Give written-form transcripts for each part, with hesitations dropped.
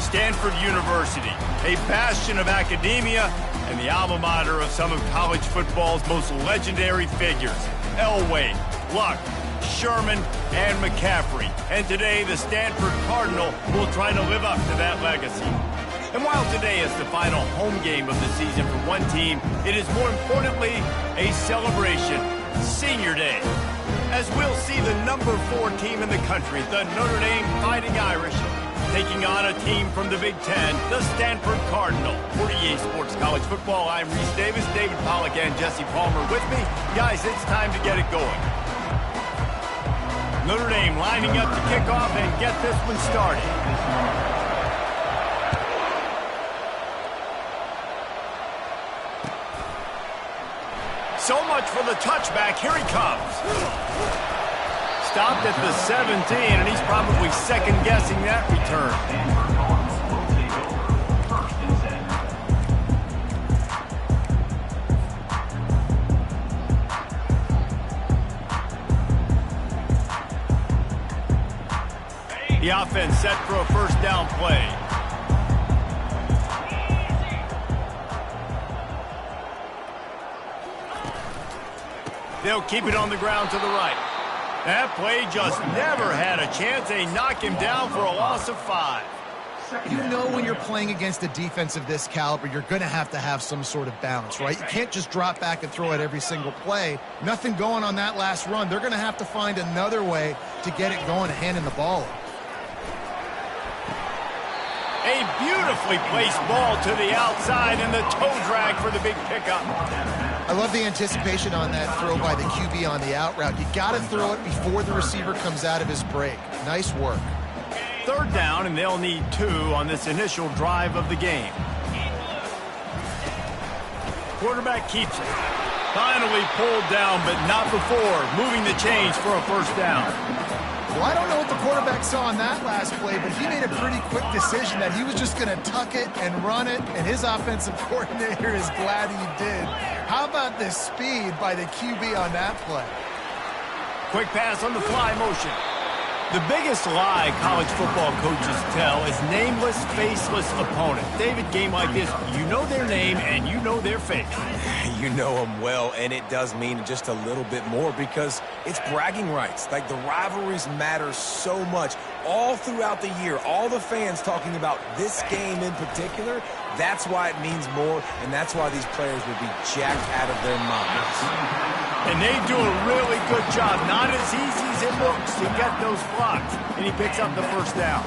Stanford University, a bastion of academia and the alma mater of some of college football's most legendary figures, Elway, Luck, Sherman, and McCaffrey. And today, the Stanford Cardinal will try to live up to that legacy. And while today is the final home game of the season for one team, it is more importantly a celebration, Senior Day. As we'll see the number 4 team in the country, the Notre Dame Fighting Irish, taking on a team from the Big Ten, the Stanford Cardinal. For EA Sports College Football, I'm Reese Davis, David Pollack, and Jesse Palmer with me. Guys, it's time to get it going. Notre Dame lining up to kick off and get this one started. So much for the touchback. Here he comes. Stopped at the 17, and he's probably second-guessing that return. The offense set for a first down play. They'll keep it on the ground to the right. That play just never had a chance. They knock him down for a loss of 5. You know when you're playing against a defense of this caliber, you're going to have some sort of balance, right? You can't just drop back and throw it every single play. Nothing going on that last run. They're going to have to find another way to get it going, handing the ball up. A beautifully placed ball to the outside and the toe drag for the big pickup. I love the anticipation on that throw by the QB on the out route. You got to throw it before the receiver comes out of his break. Nice work. Third down, and they'll need 2 on this initial drive of the game. Quarterback keeps it. Finally pulled down, but not before moving the chains for a first down. Well, I don't know what the quarterback saw on that last play, but he made a pretty quick decision that he was just going to tuck it and run it, and his offensive coordinator is glad he did. How about the speed by the QB on that play? Quick pass on the fly motion. The biggest lie college football coaches tell is nameless, faceless opponent. David, game like this, you know their name and you know their face. You know them well, and it does mean just a little bit more because it's bragging rights. Like, the rivalries matter so much all throughout the year. All the fans talking about this game in particular, that's why it means more, and that's why these players will be jacked out of their minds. And they do a really good job. Not as easy as it looks to get those blocks. And he picks up the first down.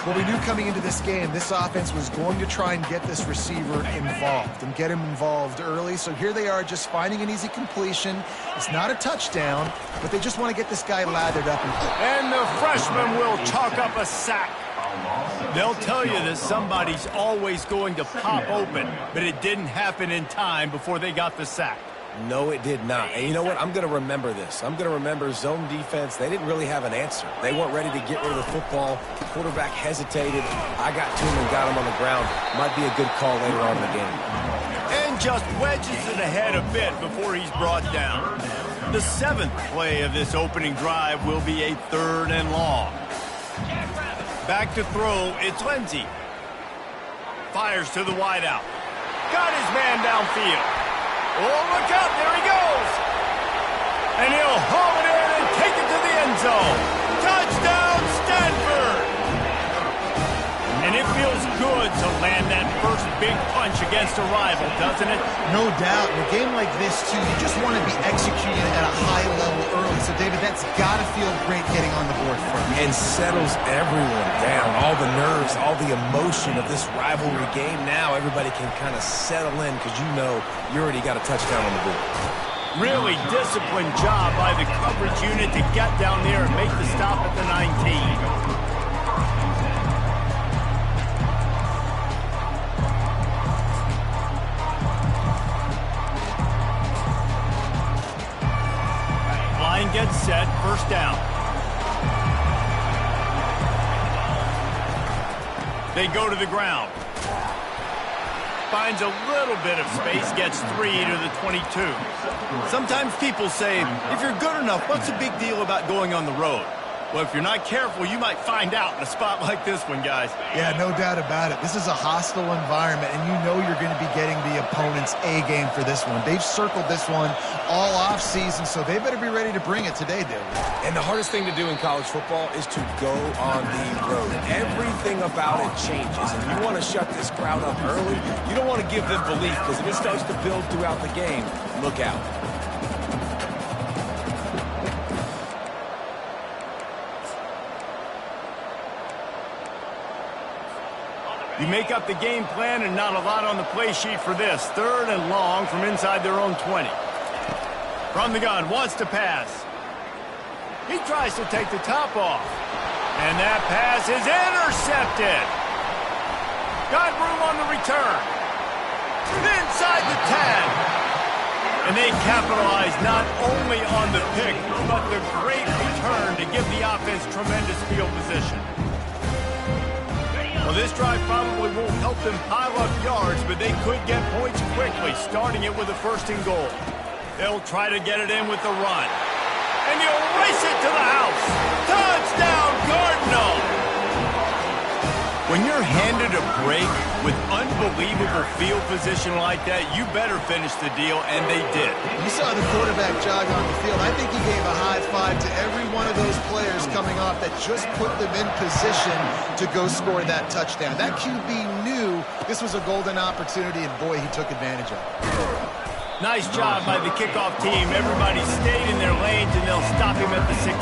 Well, we knew coming into this game, this offense was going to try and get this receiver involved and get him involved early. So here they are just finding an easy completion. It's not a touchdown, but they just want to get this guy lathered up. And the freshman will chalk up a sack. They'll tell you that somebody's always going to pop open, but it didn't happen in time before they got the sack. No, it did not. And you know what? I'm going to remember this. I'm going to remember zone defense. They didn't really have an answer. They weren't ready to get rid of the football. The quarterback hesitated. I got to him and got him on the ground. Might be a good call later on in the game. And just wedges it ahead a bit before he's brought down. The 7th play of this opening drive will be a 3rd and long. Back to throw, it's Lindsey. Fires to the wideout. Got his man downfield. Oh, look out, there he goes. And he'll haul it in and take it to the end zone. Touchdown, Stanford. And it feels good to land that first big punch against a rival, doesn't it? No doubt. In a game like this, too, you just want to be executing at a high level early. So, David, that's got to feel great getting on the board first. And settles everyone down. All the nerves, all the emotion of this rivalry game. Now everybody can kind of settle in because you know you already got a touchdown on the board. Really disciplined job by the coverage unit to get down there and make the stop at the 19. Gets set, first down. They go to the ground. Finds a little bit of space, gets 3 to the 22. Sometimes people say, if you're good enough, what's the big deal about going on the road? Well, if you're not careful, you might find out in a spot like this one, guys. Yeah, no doubt about it. This is a hostile environment, and you know you're going to be getting the opponent's A game for this one. They've circled this one all offseason, so they better be ready to bring it today, David. And the hardest thing to do in college football is to go on the road. Everything about it changes, and you want to shut this crowd up early. You don't want to give them belief, because if it starts to build throughout the game, look out. You make up the game plan and not a lot on the play sheet for this. 3rd and long from inside their own 20. From the gun, wants to pass. He tries to take the top off. And that pass is intercepted. Got room on the return. Inside the 10. And they capitalize not only on the pick, but the great return to give the offense tremendous field position. Well, this drive probably won't help them pile up yards, but they could get points quickly, starting it with a 1st and goal. They'll try to get it in with the run. And he'll race it to the house. Touchdown, Cardinal! When you're handed a break with unbelievable field position like that, you better finish the deal, and they did. You saw the quarterback jog on the field. I think he gave a high five to every one of those players coming off that just put them in position to go score that touchdown. That QB knew this was a golden opportunity, and boy, he took advantage of it. Nice job by the kickoff team. Everybody stayed in their lanes, and they'll stop him at the 16.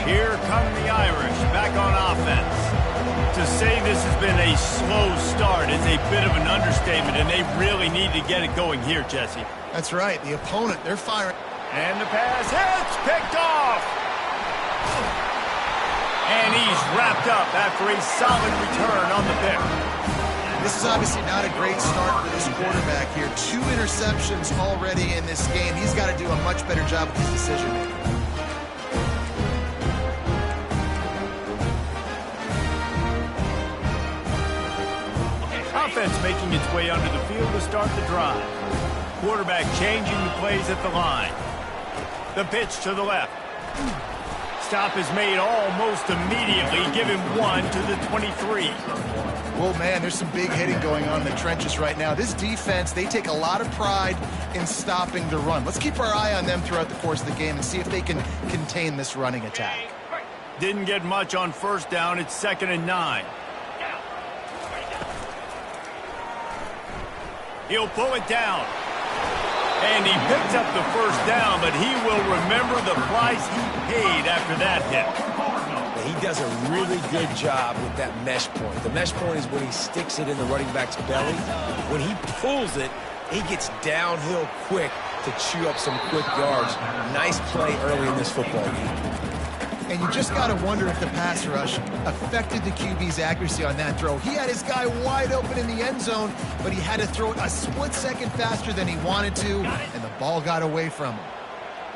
Here come the Irish back on offense. To say this has been a slow start is a bit of an understatement, and they really need to get it going here, Jesse. That's right. The opponent, they're firing. And the pass hits, picked off. And he's wrapped up after a solid return on the pick. This is obviously not a great start for this quarterback here. 2 interceptions already in this game. He's got to do a much better job with his decision-making. Offense making its way onto the field to start the drive. Quarterback changing the plays at the line. The pitch to the left. Stop is made almost immediately. Give him 1 to the 23. Well, man, there's some big hitting going on in the trenches right now. This defense, they take a lot of pride in stopping the run. Let's keep our eye on them throughout the course of the game and see if they can contain this running attack. Didn't get much on 1st down. It's 2nd and 9. He'll pull it down. And he picks up the 1st down, but he will remember the price he paid after that hit. He does a really good job with that mesh point. The mesh point is when he sticks it in the running back's belly. When he pulls it, he gets downhill quick to chew up some quick yards. Nice play early in this football game. And you just got to wonder if the pass rush affected the QB's accuracy on that throw. He had his guy wide open in the end zone, but he had to throw it a split second faster than he wanted to, and the ball got away from him.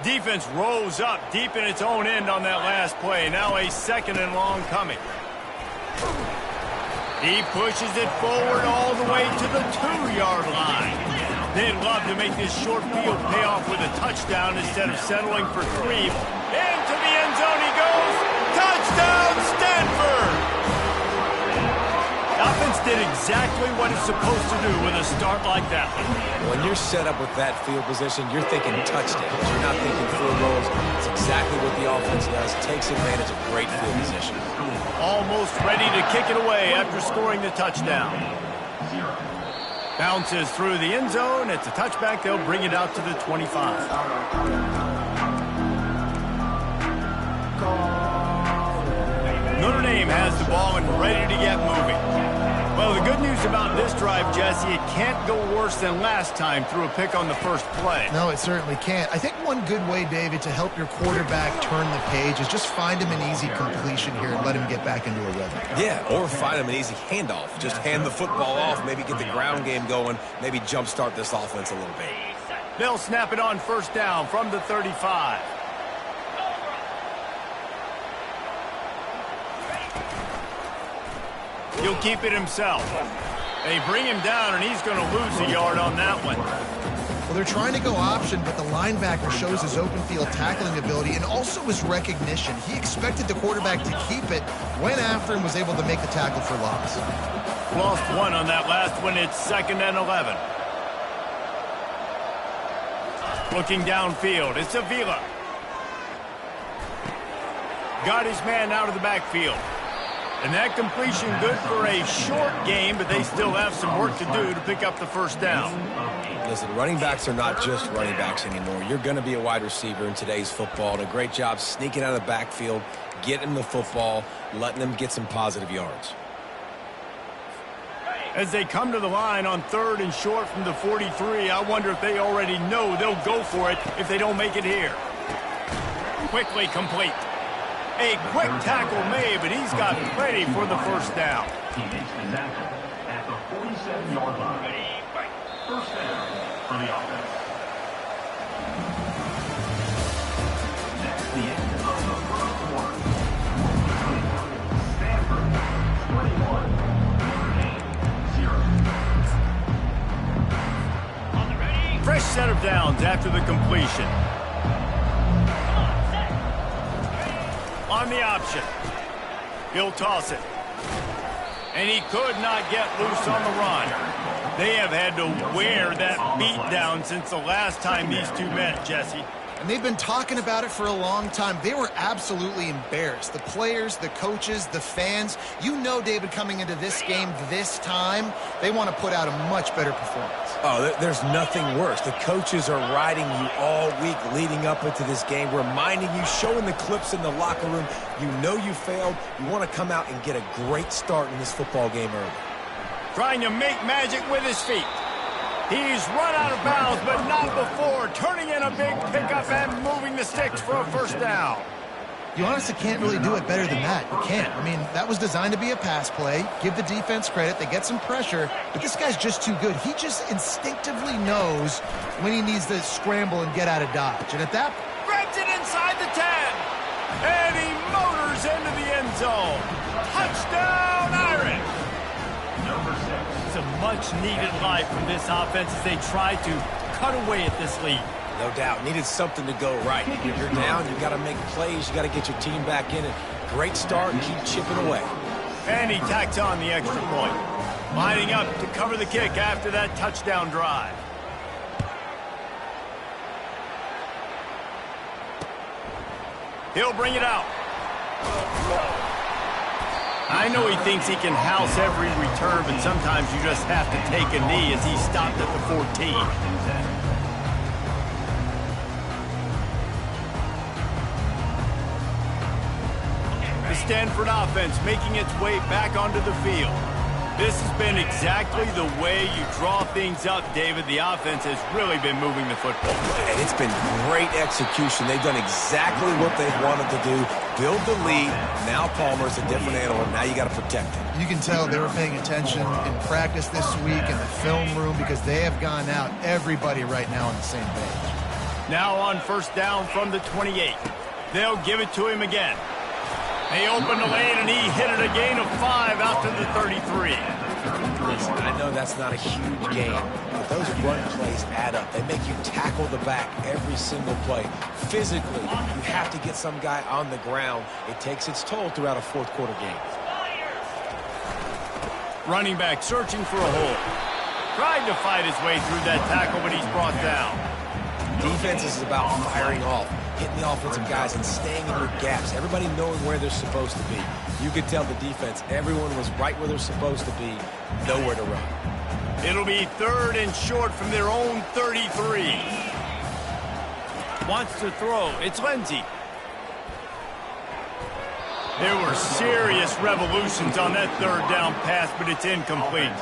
Defense rose up deep in its own end on that last play. Now a 2nd and long coming. He pushes it forward all the way to the 2-yard line. They'd love to make this short field pay off with a touchdown instead of settling for 3. Into the end zone he goes. Touchdown, Stanford! The offense did exactly what it's supposed to do with a start like that. When you're set up with that field position, you're thinking touchdowns. You're not thinking field goals. It's exactly what the offense does. Takes advantage of great field position. Almost ready to kick it away after scoring the touchdown. Bounces through the end zone. It's a touchback. They'll bring it out to the 25. Notre Dame has the ball and ready to get moving. Well, the good news about this drive, Jesse, it can't go worse than last time through a pick on the 1st play. No, it certainly can't. I think one good way, David, to help your quarterback turn the page is just find him an easy completion here and let him get back into a rhythm. Yeah, or find him an easy handoff. Just hand the football off, maybe get the ground game going, maybe jumpstart this offense a little bit. They'll snap it on 1st down from the 35. He'll keep it himself. They bring him down, and he's going to lose a yard on that one. Well, they're trying to go option, but the linebacker shows his open field tackling ability and also his recognition. He expected the quarterback to keep it, went after him, was able to make the tackle for loss. Lost one on that last one. It's 2nd and 11. Looking downfield, it's Avila. Got his man out of the backfield. And that completion good for a short game, but they still have some work to do to pick up the first down. Listen, running backs are not just running backs anymore. You're going to be a wide receiver in today's football. And a great job sneaking out of the backfield, getting the football, letting them get some positive yards. As they come to the line on 3rd and short from the 43, I wonder if they already know they'll go for it if they don't make it here. Quickly complete. A quick tackle made, but he's got plenty for the first down. He makes the tackle at the 47-yard line. First down for the offense. That's the end of the first quarter. Stanford, 21, Notre 0. Fresh set of downs after the completion. On the option. He'll toss it. And he could not get loose on the run. They have had to wear that beat down since the last time these two met, Jesse. And they've been talking about it for a long time. They were absolutely embarrassed. The players, the coaches, the fans. You know, David, coming into this game this time, they want to put out a much better performance. Oh, there's nothing worse. The coaches are riding you all week leading up into this game, reminding you, showing the clips in the locker room. You know you failed. You want to come out and get a great start in this football game early. Trying to make magic with his feet. He's run out of bounds, but not before. Turning in a big pickup and moving the sticks for a first down. You honestly can't really do it better than that. You can't. I mean, that was designed to be a pass play. Give the defense credit. They get some pressure, but this guy's just too good. He just instinctively knows when he needs to scramble and get out of dodge. And at that, Grabs it inside the 10. And he motors into the end zone. Touchdown, Irish. Number 6. It's a much-needed life from this offense as they try to cut away at this lead. No doubt. Needed something to go right. If you're down, you got to make plays. You got to get your team back in it. Great start and keep chipping away. And he tacks on the extra point. Lining up to cover the kick after that touchdown drive. He'll bring it out. I know he thinks he can house every return, but sometimes you just have to take a knee as he stopped at the 14. The Stanford offense making its way back onto the field. This has been exactly the way you draw things up, David. The offense has really been moving the football. And it's been great execution. They've done exactly what they wanted to do. Build the lead. Now Palmer's a different animal. Now you got to protect him. you can tell they were paying attention in practice this week in the film room because they have gone out, everybody right now on the same page. Now on first down from the 28. They'll give it to him again. They open the lane, and he hit it a gain of 5 out to the 33. Listen, I know that's not a huge game, but those run plays add up. They make you tackle the back every single play. Physically, you have to get some guy on the ground. It takes its toll throughout a fourth quarter game. Running back searching for a hole. Tried to fight his way through that tackle, but he's brought down. Defense is about firing off, hitting the offensive guys and staying in your gaps. Everybody knowing where they're supposed to be. You could tell the defense, everyone was right where they're supposed to be, nowhere to run. It'll be 3rd and short from their own 33. Wants to throw. It's Lindsey. There were serious revolutions on that 3rd down pass, but it's incomplete.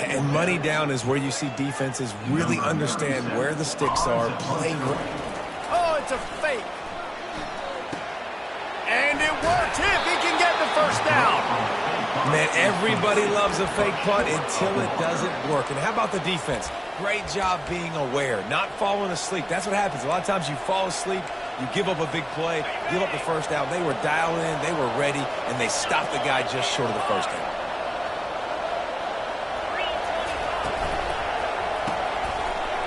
And money down is where you see defenses really understand where the sticks are, playing. Oh, it's a fake. And it works if he can get the first down. Man, everybody loves a fake punt until it doesn't work. And how about the defense? Great job being aware, not falling asleep. That's what happens. A lot of times you fall asleep, you give up a big play, give up the first down. They were dialed in, they were ready, and they stopped the guy just short of the first down.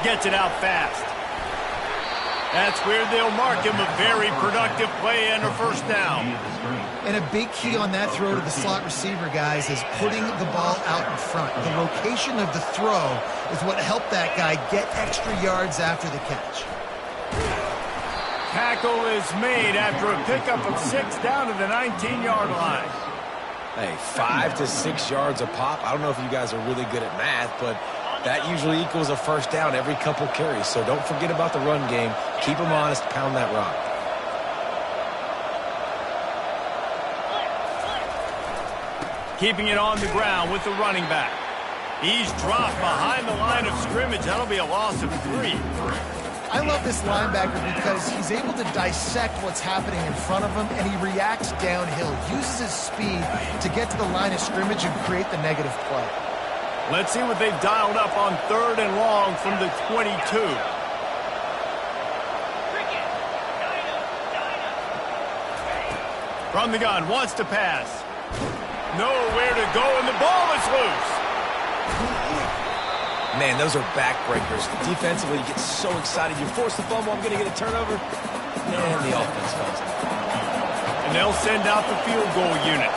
gets it out fast. That's where they'll mark him a very productive play and a first down. And a big key on that throw to the slot receiver, guys, is putting the ball out in front. The location of the throw is what helped that guy get extra yards after the catch. Tackle is made after a pickup of 6 down to the 19-yard line. Hey, 5 to 6 yards a pop. I don't know if you guys are really good at math, but that usually equals a first down every couple carries. So don't forget about the run game. Keep them honest. Pound that rock. Keeping it on the ground with the running back. He's dropped behind the line of scrimmage. That'll be a loss of 3. I love this linebacker because he's able to dissect what's happening in front of him, and he reacts downhill, uses his speed to get to the line of scrimmage and create the negative play. Let's see what they've dialed up on 3rd and long from the 22. From the gun, wants to pass. Nowhere to go, and the ball is loose. Man, those are backbreakers. Defensively, you get so excited. You force the fumble, I'm going to get a turnover. And the offense falls out. And they'll send out the field goal unit.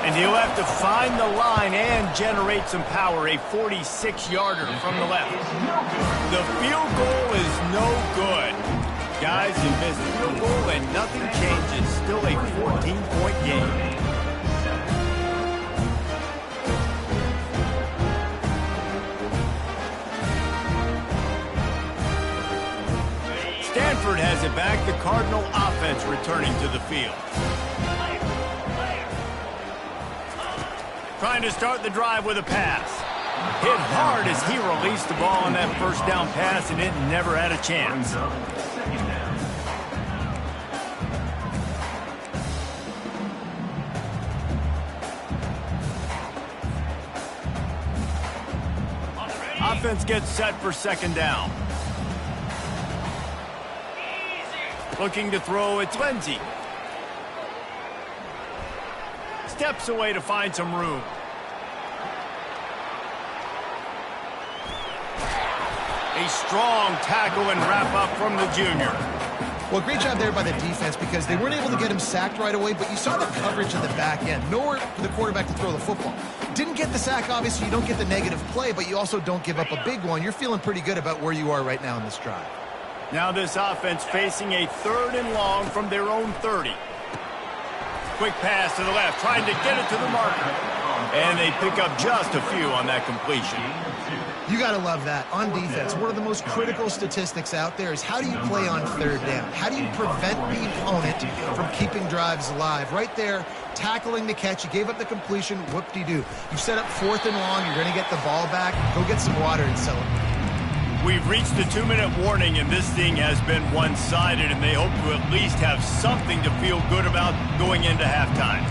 And he'll have to find the line and generate some power. A 46-yarder from the left. The field goal is no good. Guys, you miss the field goal and nothing changes. Still a 14-point game. Stanford has it back. The Cardinal offense returning to the field. Trying to start the drive with a pass. Hit hard as he released the ball on that first down pass, and it never had a chance. Offense gets set for 2nd down. Looking to throw, it's Lindsey. Steps away to find some room. A strong tackle and wrap-up from the junior. Well, great job there by the defense because they weren't able to get him sacked right away, but you saw the coverage in the back end. Nowhere for the quarterback to throw the football. Didn't get the sack, obviously. You don't get the negative play, but you also don't give up a big one. You're feeling pretty good about where you are right now in this drive. Now this offense facing a 3rd and long from their own 30. Quick pass to the left, trying to get it to the marker. And they pick up just a few on that completion. You got to love that. On defense, one of the most critical statistics out there is how do you play on 3rd down? How do you prevent the opponent from keeping drives alive? Right there, tackling the catch. You gave up the completion. Whoop-de-doo. You set up 4th and long. You're going to get the ball back. Go get some water and celebrate. We've reached the 2-minute warning, and this thing has been one-sided, and they hope to at least have something to feel good about going into halftime.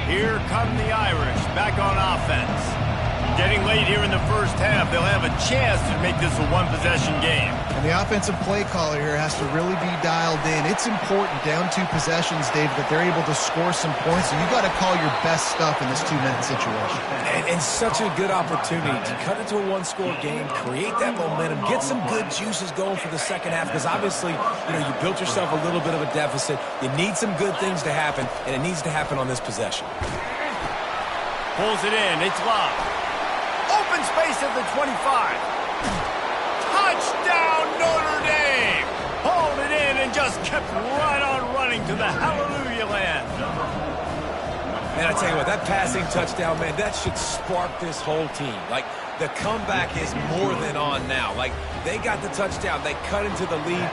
Here come the Irish, back on offense. Getting late here in the first half, they'll have a chance to make this a one-possession game. And the offensive play caller here has to really be dialed in. It's important, down 2 possessions, Dave, that they're able to score some points. So you got to call your best stuff in this 2-minute situation. And such a good opportunity to cut into a 1-score game, create that momentum, get some good juices going for the second half. Because obviously, you built yourself a little bit of a deficit. You need some good things to happen, and it needs to happen on this possession. Pulls it in. It's locked. Open space at the 25. Touchdown, Notre Dame! Hauled it in and just kept right on running to the hallelujah land. Man, I tell you what, that passing touchdown, man, that should spark this whole team. Like, the comeback is more than on now. Like, they got the touchdown. They cut into the lead.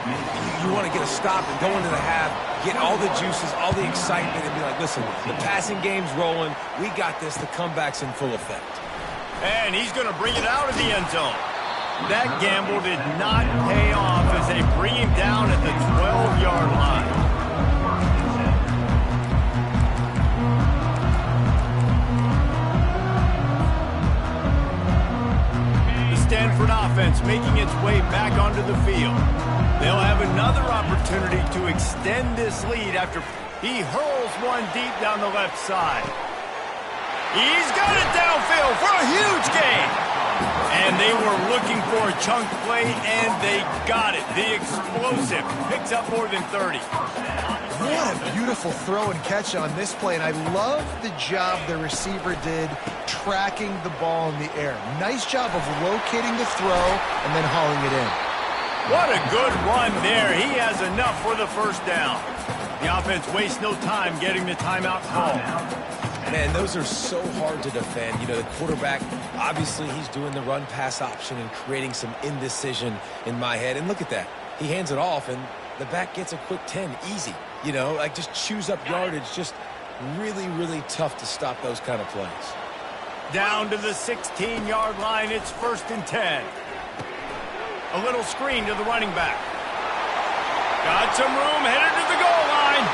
You want to get a stop and go into the half, get all the juices, all the excitement, and be like, listen, the passing game's rolling. We got this. The comeback's in full effect. And he's going to bring it out of the end zone. That gamble did not pay off as they bring him down at the 12-yard line. The Stanford offense making its way back onto the field. They'll have another opportunity to extend this lead after he hurls one deep down the left side. He's got it downfield for a huge gain. They were looking for a chunk play, and they got it. The explosive picks up more than 30. What a beautiful throw and catch on this play, and I love the job the receiver did tracking the ball in the air. Nice job of locating the throw and then hauling it in. What a good run there. He has enough for the first down. The offense wastes no time getting the timeout call. Man, those are so hard to defend. You know, the quarterback, obviously he's doing the run-pass option and creating some indecision in my head. And look at that. He hands it off, and the back gets a quick 10. Easy. You know, like just chews up yardage. Just really, really tough to stop those kind of plays. Down to the 16-yard line. It's 1st and 10. A little screen to the running back. Got some room, headed to the goal line.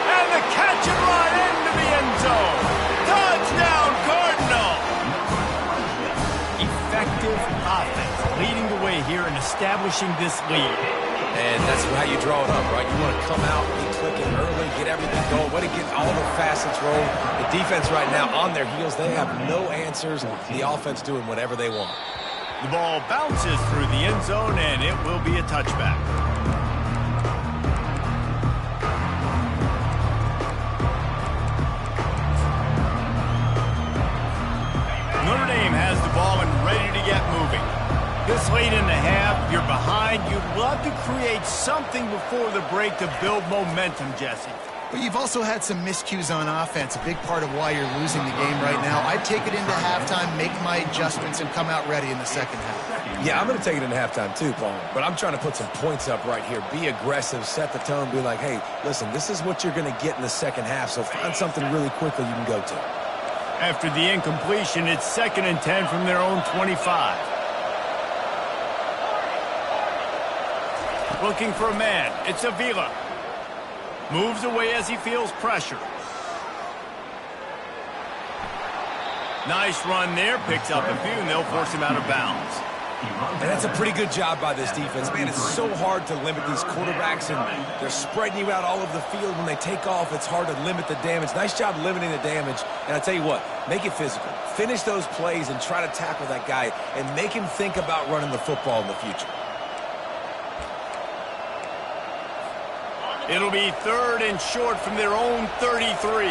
And the catch and run into the end zone. Touchdown, Cardinal! Effective offense leading the way here and establishing this lead. And that's how you draw it up, right? You want to come out, be clicking early, get everything going, want to get all the facets rolling. The defense right now on their heels, they have no answers. The offense doing whatever they want. The ball bounces through the end zone, and it will be a touchback. Notre Dame has the ball and ready to get moving. This late in the half, you're behind. You'd love to create something before the break to build momentum, Jesse. But you've also had some miscues on offense, a big part of why you're losing the game right now. I'd take it into halftime, make my adjustments, and come out ready in the second half. Yeah, I'm going to take it into halftime too, Paul. But I'm trying to put some points up right here. Be aggressive, set the tone, be like, hey, listen, this is what you're going to get in the second half, so find something really quickly you can go to. After the incompletion, it's 2nd and 10 from their own 25. Looking for a man. It's Avila. Moves away as he feels pressure. Nice run there. Picks up a few, and they'll force him out of bounds. And that's a pretty good job by this defense. Man, it's so hard to limit these quarterbacks, and they're spreading you out all over the field. When they take off, it's hard to limit the damage. Nice job limiting the damage. And I tell you what, make it physical. Finish those plays and try to tackle that guy and make him think about running the football in the future. It'll be 3rd and short from their own 33.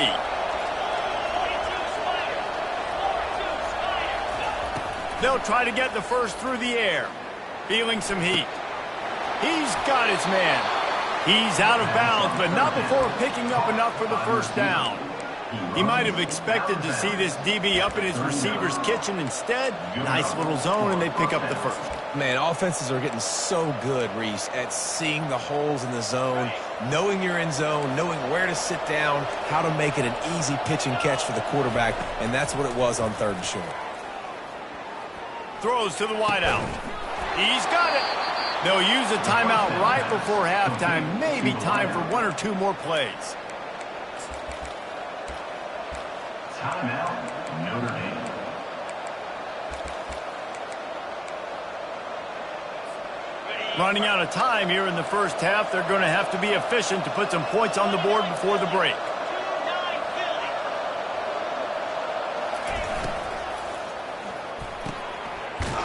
They'll try to get the first through the air. Feeling some heat. He's got his man. He's out of bounds, but not before picking up enough for the first down. He might have expected to see this DB up in his receiver's kitchen. Instead, nice little zone, and they pick up the first. Man, offenses are getting so good, Reese, at seeing the holes in the zone, knowing you're in zone, knowing where to sit down, how to make it an easy pitch and catch for the quarterback, and that's what it was on 3rd and short. Throws to the wideout. He's got it. They'll use a timeout right before halftime. Maybe time for 1 or 2 more plays. Timeout, Notre Dame. Running out of time here in the first half. They're going to have to be efficient to put some points on the board before the break.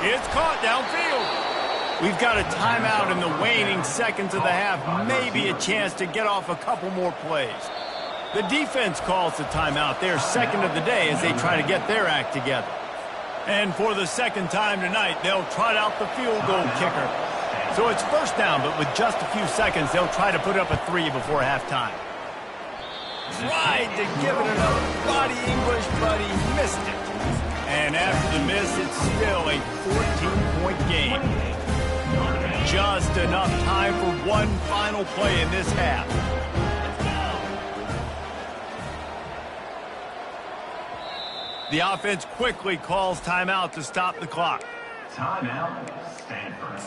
It's caught downfield. We've got a timeout in the waning seconds of the half. Maybe a chance to get off a couple more plays. The defense calls the timeout. They're 2nd of the day as they try to get their act together. And for the 2nd time tonight, they'll trot out the field goal kicker. So it's 1st down, but with just a few seconds, they'll try to put up a 3 before halftime. Tried to give it another body English, but he missed it. And after the miss, it's still a 14-point game. Just enough time for one final play in this half. The offense quickly calls timeout to stop the clock. Timeout, Stanford.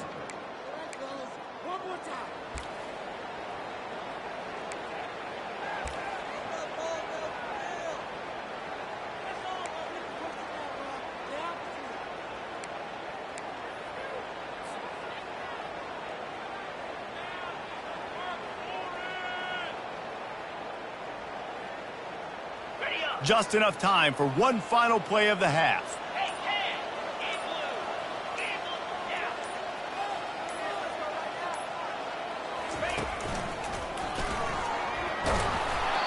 Just enough time for one final play of the half.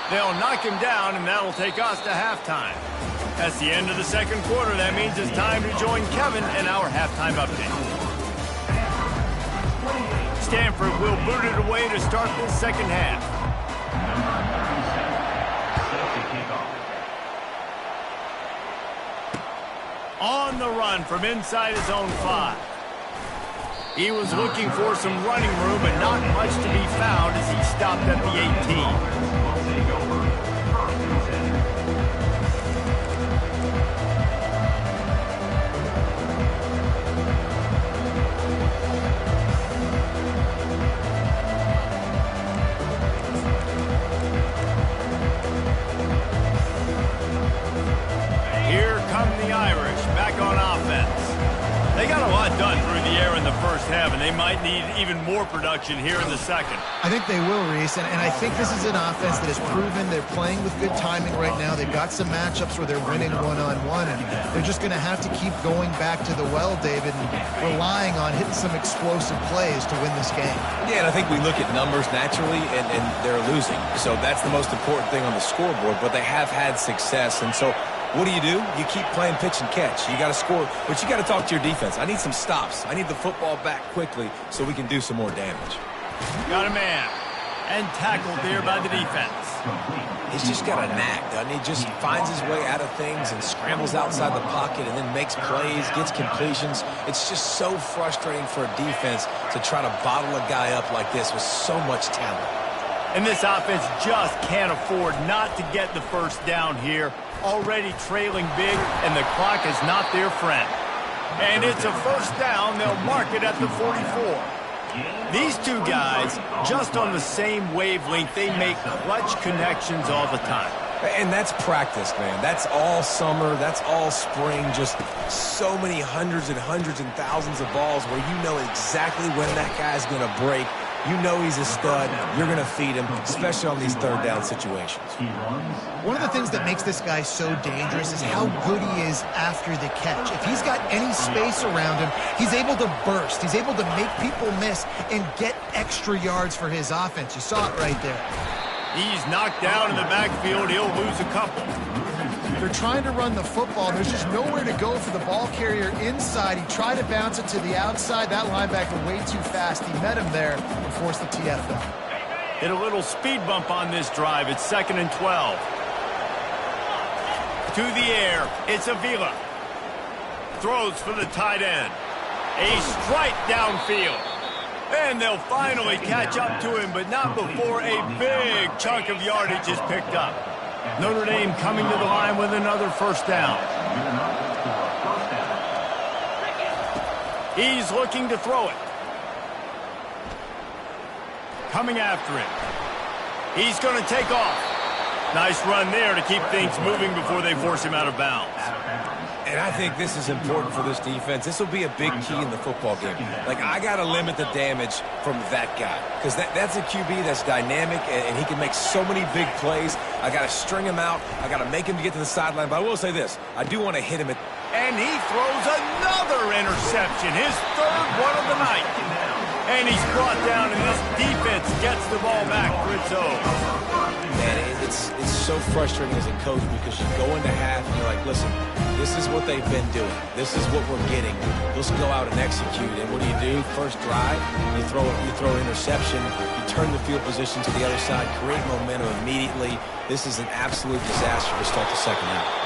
They'll knock him down, and that'll take us to halftime. That's the end of the second quarter. That means it's time to join Kevin and our halftime update. Stanford will boot it away to start this second half. On the run from inside his own 5. He was looking for some running room, but not much to be found as he stopped at the 18. Done through the air in the first half, and they might need even more production here in the second. I think they will, Reese, and I think this is an offense that has proven they're playing with good timing right now. They've got some matchups where they're winning one-on-one, and they're just going to have to keep going back to the well, David, and relying on hitting some explosive plays to win this game. Yeah, and I think we look at numbers naturally, and they're losing. So that's the most important thing on the scoreboard, but they have had success, and so what do? You keep playing pitch and catch. You got to score, but you got to talk to your defense. I need some stops. I need the football back quickly so we can do some more damage. Got a man. And tackled there by the defense. He's just got a knack, doesn't he? Just finds his way out of things and scrambles outside the pocket and then makes plays, gets completions. It's just so frustrating for a defense to try to bottle a guy up like this with so much talent. And this offense just can't afford not to get the first down here. Already trailing big, and the clock is not their friend. And it's a first down. They'll mark it at the 44. These two guys, just on the same wavelength, they make clutch connections all the time. And that's practice, man. That's all summer. That's all spring. Just so many hundreds and thousands of balls where you know exactly when that guy's going to break. You know he's a stud. You're going to feed him, especially on these third down situations. One of the things that makes this guy so dangerous is how good he is after the catch. If he's got any space around him, he's able to burst. He's able to make people miss and get extra yards for his offense. You saw it right there. He's knocked down in the backfield. He'll lose a couple. They're trying to run the football. There's just nowhere to go for the ball carrier inside. He tried to bounce it to the outside. That linebacker way too fast. He met him there and forced the TFL. Hit a little speed bump on this drive. It's 2nd and 12. To the air. It's Avila. Throws for the tight end. A strike downfield. And they'll finally catch up to him, but not before a big chunk of yardage is picked up. Notre Dame coming to the line with another first down. He's looking to throw it. Coming after him. He's going to take off. Nice run there to keep things moving before they force him out of bounds. And I think this is important for this defense. This will be a big key in the football game. Like, I got to limit the damage from that guy because that's a QB that's dynamic, and he can make so many big plays. I got to string him out. I got to make him to get to the sideline. But I will say this. I do want to hit him. And he throws another interception, his third one of the night. And he's brought down, and this defense gets the ball back for its own. Man, it's so frustrating as a coach because you go into half and you're like, listen, this is what they've been doing. This is what we're getting. Let's go out and execute. And what do? First drive, you throw an interception, you turn the field position to the other side, create momentum immediately. This is an absolute disaster to start the second half.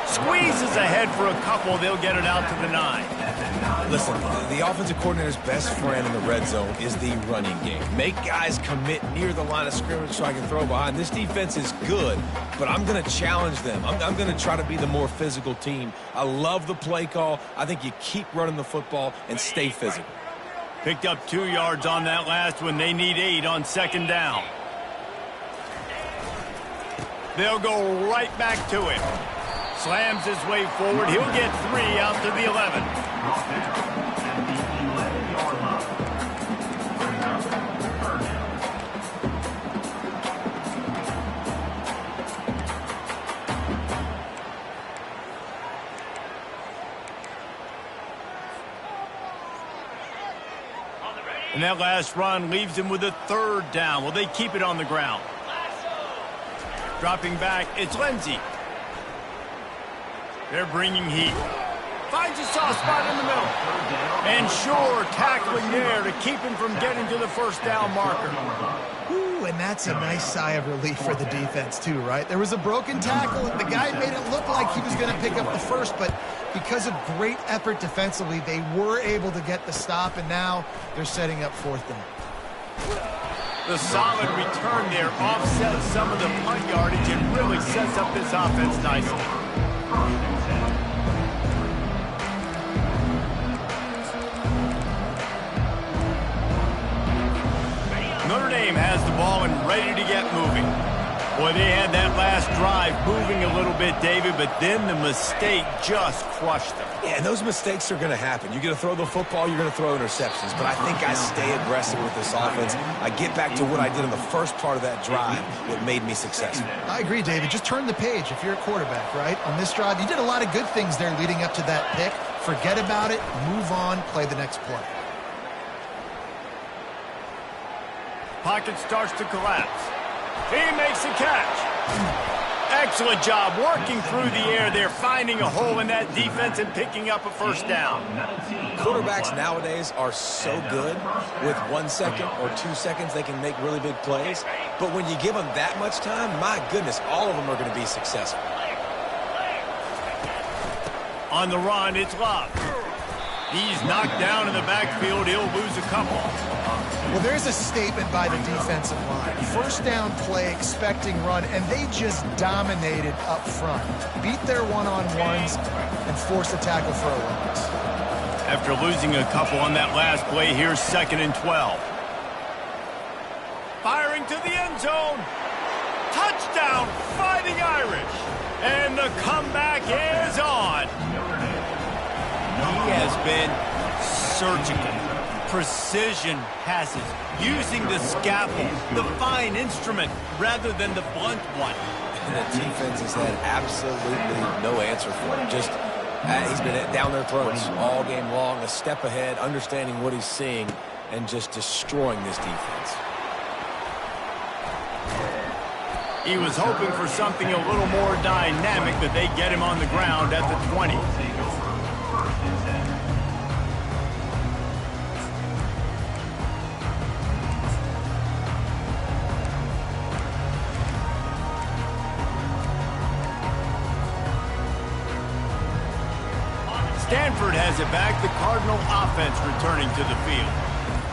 Squeezes ahead for a couple. They'll get it out to the 9. Listen, the offensive coordinator's best friend in the red zone is the running game. Make guys commit near the line of scrimmage so I can throw behind. This defense is good, but I'm going to challenge them. I'm going to try to be the more physical team. I love the play call. I think you keep running the football and stay physical. Picked up 2 yards on that last one. They need 8 on second down. They'll go right back to him. Slams his way forward. He'll get 3 out to the 11. And that last run leaves him with a 3rd down. Will they keep it on the ground? Dropping back, it's Lindsey. They're bringing heat. Finds a soft spot in the middle. And sure, tackling there to keep him from getting to the 1st down marker. Ooh, and that's a nice sigh of relief for the defense too, right? There was a broken tackle. The guy made it look like he was going to pick up the 1st, but because of great effort defensively, they were able to get the stop, and now they're setting up 4th down. The solid return there offsets some of the punt yardage and really sets up this offense nicely. Notre Dame has the ball and ready to get moving. Boy, they had that last drive moving a little bit, David, but then the mistake just crushed them. Yeah, and those mistakes are going to happen. You're going to throw the football, you're going to throw interceptions. But I think I stay aggressive with this offense. I get back to what I did in the first part of that drive that made me successful. I agree, David. Just turn the page if you're a quarterback, right? On this drive, you did a lot of good things there leading up to that pick. Forget about it, move on, play the next play. Pocket starts to collapse. He makes the catch. Excellent job working through the air there, finding a hole in that defense and picking up a 1st down. Quarterbacks nowadays are so good. With 1 second or 2 seconds, they can make really big plays. But when you give them that much time, my goodness, all of them are going to be successful. On the run, it's Love. He's knocked down in the backfield. He'll lose a couple. Well, there's a statement by the defensive line. 1st down play, expecting run, and they just dominated up front. Beat their one-on-ones and forced a tackle for a loss. After losing a couple on that last play, here's 2nd and 12. Firing to the end zone. Touchdown, Fighting Irish. And the comeback is on. He has been surgical. Precision passes, using the scalpel, the fine instrument, rather than the blunt one. And the defense has had absolutely no answer for him. Just, he's been down their throats all game long, a step ahead, understanding what he's seeing, and just destroying this defense. He was hoping for something a little more dynamic, but they get him on the ground at the 20. Stanford has it back, the Cardinal offense returning to the field.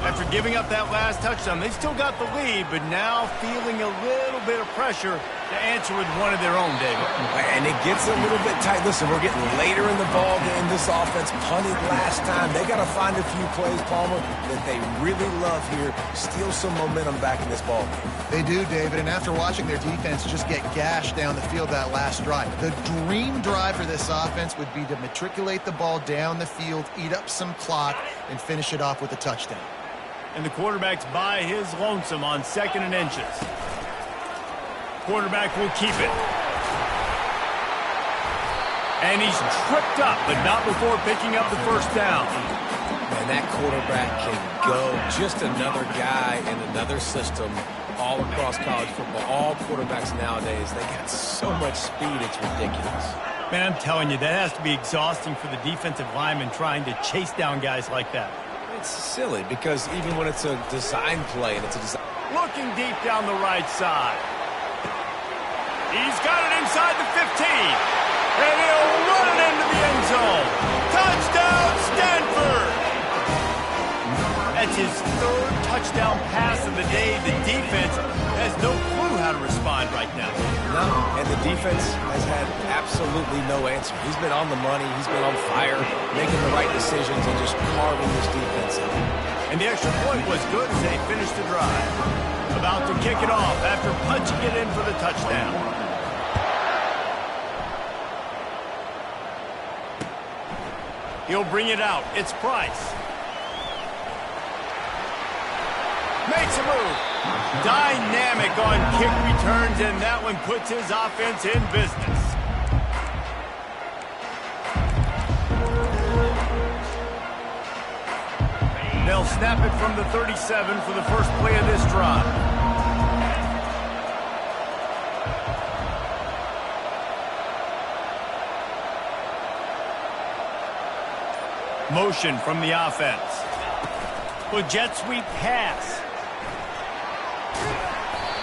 After giving up that last touchdown, they still got the lead, but now feeling a little bit of pressure to answer with one of their own, David. And it gets a little bit tight. Listen, we're getting later in the ball game. This offense punted last time. They got to find a few plays, Palmer, that they really love here. Steal some momentum back in this ball game. They do, David, and after watching their defense just get gashed down the field that last drive, the dream drive for this offense would be to matriculate the ball down the field, eat up some clock, and finish it off with a touchdown. And the quarterback's by his lonesome on 2nd and inches. Quarterback will keep it. And he's tripped up, but not before picking up the 1st down. And that quarterback can go. Just another guy in another system all across college football. All quarterbacks nowadays, they got so much speed, it's ridiculous. Man, I'm telling you, that has to be exhausting for the defensive lineman trying to chase down guys like that. It's silly because even when it's a design play and it's a design... Looking deep down the right side. He's got it inside the 15. And he'll run it into the end zone. Touchdown, Stanford! That's his 3rd touchdown pass of the day. The defense has no clue how to respond right now. No, and the defense has had absolutely no answer. He's been on the money. He's been on fire, making the right decisions and just carving this defense up. And the extra point was good as they finished the drive. About to kick it off after punching it in for the touchdown. He'll bring it out. It's Price. Makes a move. Dynamic on kick returns, and that one puts his offense in business. They'll snap it from the 37 for the first play of this drive. Motion from the offense. The jet sweep pass.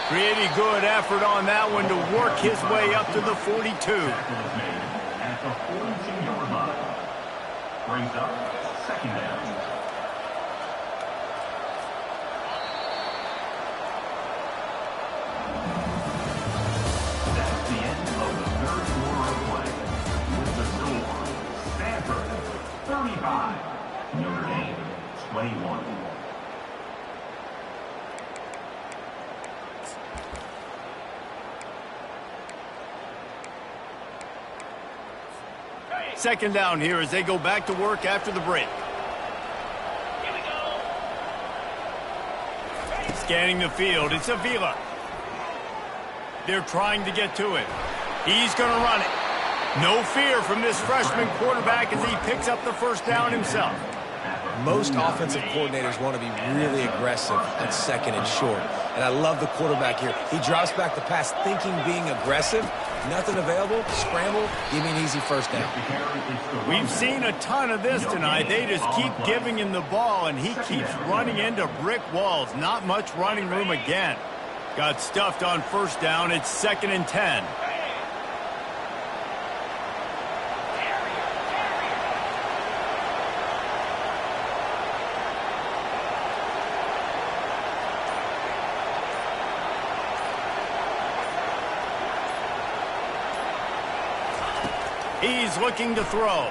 Pretty good effort on that one to work his way up to the 42. At the 42-yard line. Brings up second down. That's the end of the third quarter of play. With the score, Stanford 35, Notre Dame 21. Second down here as they go back to work after the break. Here we go. Scanning the field, it's Avila. They're trying to get to it. He's going to run it. No fear from this freshman quarterback as he picks up the first down himself. Most offensive coordinators want to be really aggressive on second and short. And I love the quarterback here. He drops back the pass thinking being aggressive. Nothing available. Scramble. Give me an easy first down. We've seen a ton of this tonight. They just keep giving him the ball, and he keeps running into brick walls. Not much running room again. Got stuffed on first down. It's 2nd and 10. He's looking to throw.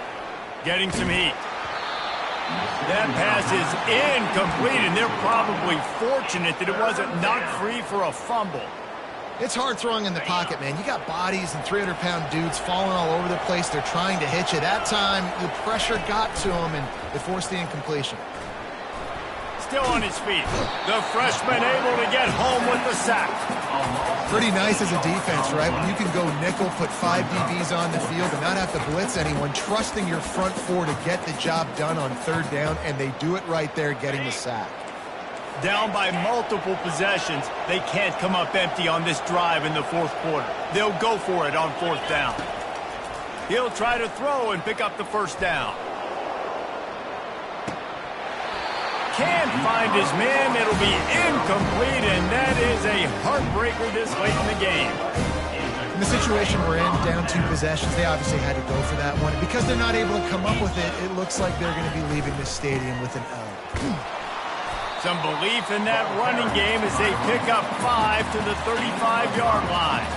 Getting some heat. That pass is incomplete, and they're probably fortunate that it wasn't knocked free for a fumble. It's hard throwing in the pocket, man. You got bodies and 300-pound dudes falling all over the place. They're trying to hit you. That time, the pressure got to him, and it forced the incompletion. Still on his feet. The freshman able to get home with the sack. Pretty nice as a defense, right? When you can go nickel, put 5 DBs on the field and not have to blitz anyone, trusting your front four to get the job done on third down, and they do it right there, getting the sack. Down by multiple possessions, they can't come up empty on this drive in the fourth quarter. They'll go for it on fourth down. He'll try to throw and pick up the first down. Can't find his man. It'll be incomplete, and that is a heartbreaker this late in the game. In the situation we're in, down 2 possessions, they obviously had to go for that one. Because they're not able to come up with it, it looks like they're going to be leaving this stadium with an L. Some belief in that running game as they pick up 5 to the 35-yard line.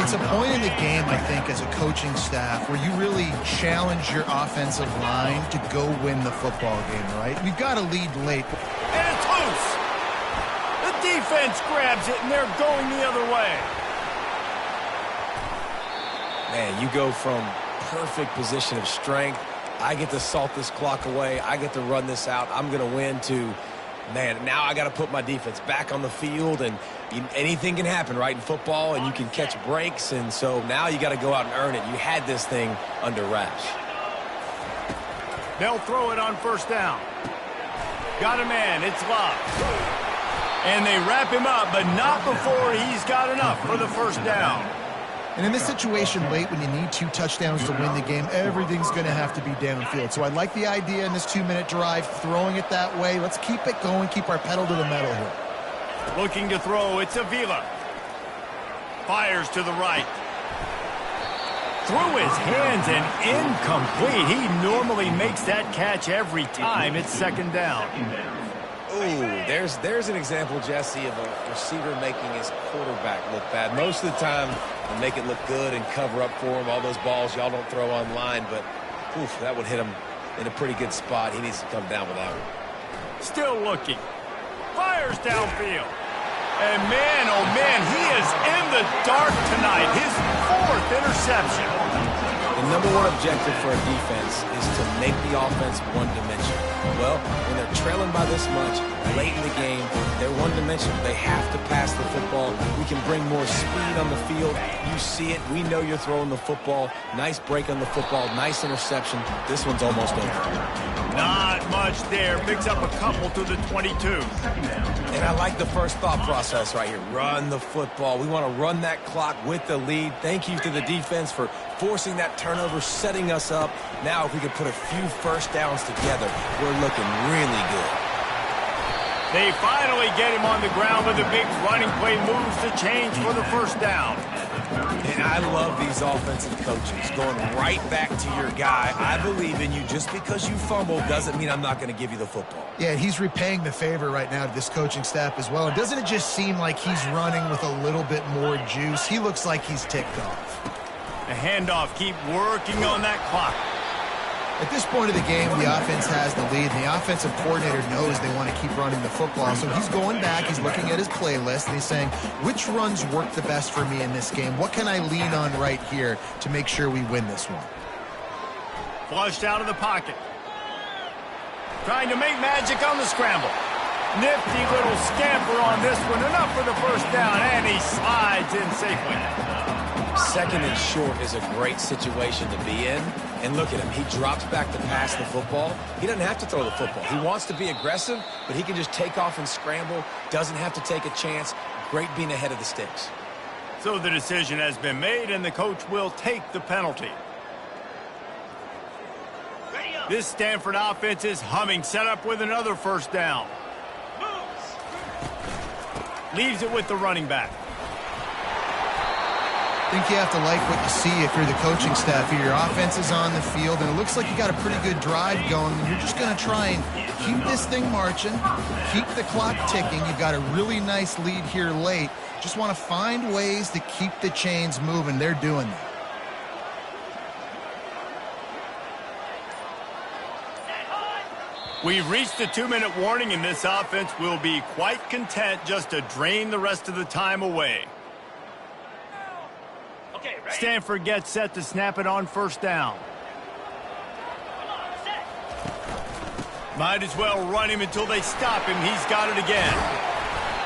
It's a point in the game, I think, as a coaching staff where you really challenge your offensive line to go win the football game, right? We've got to lead late. And it's loose. The defense grabs it, and they're going the other way. Man, you go from perfect position of strength. I get to salt this clock away. I get to run this out. I'm going to win to, man, now I got to put my defense back on the field, and anything can happen, right, in football, and you can catch breaks, and so now you got to go out and earn it. You had this thing under wraps. They'll throw it on first down. Got a man. It's locked. And they wrap him up, but not before he's got enough for the first down. And in this situation late when you need 2 touchdowns to win the game, everything's going to have to be downfield. So I like the idea in this 2-minute drive, throwing it that way. Let's keep it going, keep our pedal to the metal here. Looking to throw, it's Avila. Fires to the right. Through his hands and incomplete. He normally makes that catch every time. It's second down. Ooh, there's an example, Jesse, of a receiver making his quarterback look bad. Most of the time, they make it look good and cover up for him. All those balls y'all don't throw online, but oof, that would hit him in a pretty good spot. He needs to come down with that one. Still looking. Fires downfield. And man, oh man, he is in the dark tonight. His 4th interception. The number one objective for a defense is to make the offense one-dimensional. Well, when they're trailing by this much, late in the game, they're one-dimensional. They have to pass the football. We can bring more speed on the field. You see it. We know you're throwing the football. Nice break on the football. Nice interception. This one's almost over. Not much there. Picks up a couple to the 22. And I like the first thought process right here. Run the football. We want to run that clock with the lead. Thank you to the defense for forcing that turnover, setting us up. Now, if we could put a few first downs together, we're looking really good. They finally get him on the ground with a big running play, moves the change for the first down. And I love these offensive coaches going right back to your guy. I believe in you. Just because you fumbled doesn't mean I'm not going to give you the football. Yeah, he's repaying the favor right now to this coaching staff as well. And doesn't it just seem like he's running with a little bit more juice? He looks like he's ticked off. The handoff, keep working on that clock. At this point of the game, the offense has the lead, and the offensive coordinator knows they want to keep running the football. So he's going back, he's looking at his playlist, and he's saying, which runs work the best for me in this game? What can I lean on right here to make sure we win this one? Flushed out of the pocket. Trying to make magic on the scramble. Nifty little scamper on this one. Enough for the first down, and he slides in safely. Second and short is a great situation to be in. And look at him. He drops back to pass the football. He doesn't have to throw the football. He wants to be aggressive, but he can just take off and scramble. Doesn't have to take a chance. Great being ahead of the sticks. So the decision has been made, and the coach will take the penalty. This Stanford offense is humming, set up with another first down. Leaves it with the running back. I think you have to like what you see if you're the coaching staff here. Your offense is on the field, and it looks like you got a pretty good drive going. And you're just going to try and keep this thing marching, keep the clock ticking. You've got a really nice lead here late. Just want to find ways to keep the chains moving. They're doing that. We've reached the 2-minute warning, and this offense will be quite content just to drain the rest of the time away. Stanford gets set to snap it on first down. Might as well run him until they stop him. He's got it again.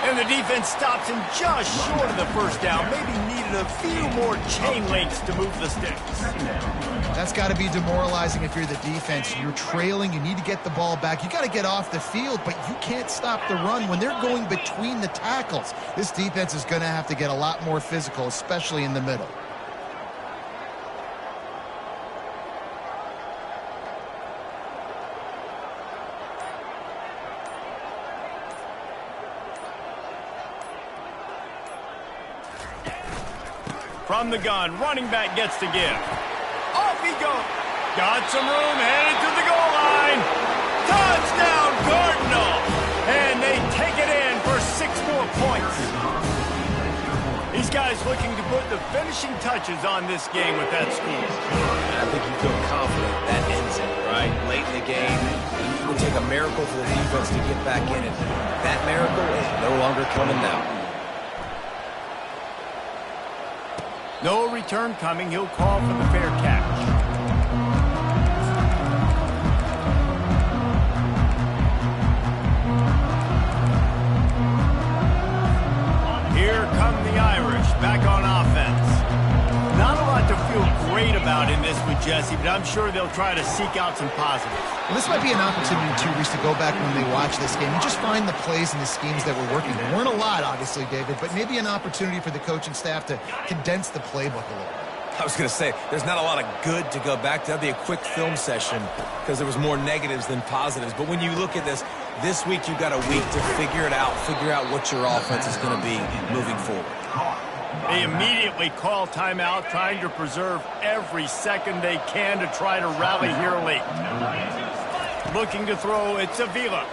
And the defense stops him just short of the first down. Maybe needed a few more chain links to move the sticks. That's got to be demoralizing if you're the defense. You're trailing. You need to get the ball back. You got to get off the field, but you can't stop the run when they're going between the tackles. This defense is going to have to get a lot more physical, especially in the middle. From the gun, running back gets to give. Off he goes. Got some room, headed to the goal line. Touchdown, Cardinal! And they take it in for 6 more points. These guys looking to put the finishing touches on this game with that score. I think you feel confident that ends it, right? Late in the game, it would take a miracle for the defense to get back in it. That miracle is no longer coming now. No return coming. He'll call for the fair catch. Here come the Irish back on offense. Not a lot to feel great about in this with Jesse, but I'm sure they'll try to seek out some positives. Well, this might be an opportunity, too, Reese, to go back when they watch this game and just find the plays and the schemes that were working. There weren't a lot, obviously, David, but maybe an opportunity for the coaching staff to condense the playbook a little bit. I was going to say, there's not a lot of good to go back to. That'd be a quick film session because there was more negatives than positives. But when you look at this week you've got a week to figure it out, figure out what your offense is going to be moving forward. They immediately call timeout, trying to preserve every second they can to try to rally here late. Looking to throw, it's Avila.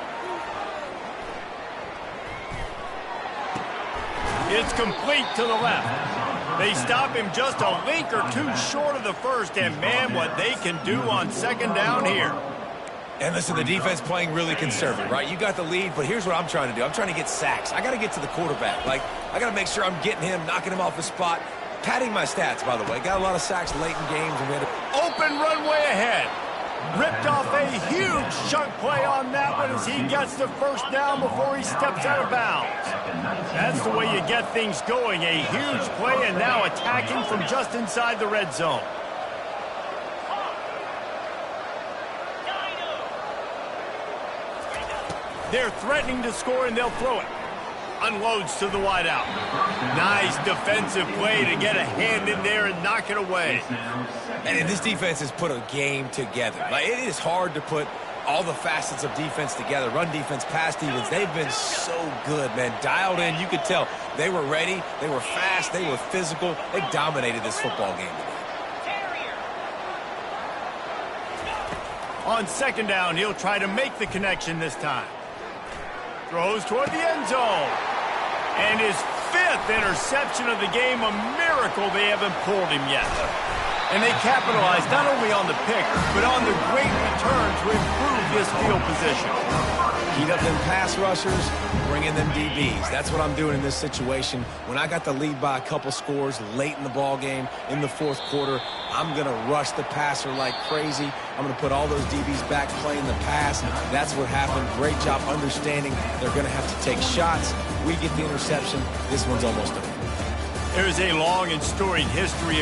It's complete to the left. They stop him just a link or two short of the first, and man, what they can do on second down here. And listen, the defense playing really conservative, right? You got the lead, but here's what I'm trying to do. I'm trying to get sacks. I got to get to the quarterback. Like, I got to make sure I'm getting him, knocking him off his spot. padding my stats, by the way. Got a lot of sacks late in games. And we had Open runway ahead. Ripped off a huge chunk play on that one as he gets the first down before he steps out of bounds. That's the way you get things going. A huge play and now attacking from just inside the red zone. They're threatening to score and they'll throw it. Unloads to the wideout. Nice defensive play to get a hand in there and knock it away. And this defense has put a game together. Like, it is hard to put all the facets of defense together. Run defense, pass defense. They've been so good, man. Dialed in. You could tell they were ready. They were fast. They were physical. They dominated this football game today. On second down, he'll try to make the connection this time. Throws toward the end zone. And his 5th interception of the game. A miracle they haven't pulled him yet. And they capitalized not only on the pick, but on the great return to improve this field position. Heat up them pass rushers, bring in them DBs. That's what I'm doing in this situation. When I got the lead by a couple scores late in the ball game, in the 4th quarter, I'm going to rush the passer like crazy. I'm going to put all those DBs back playing the pass. That's what happened. Great job understanding they're going to have to take shots. We get the interception. This one's almost over. There's a long and storied history of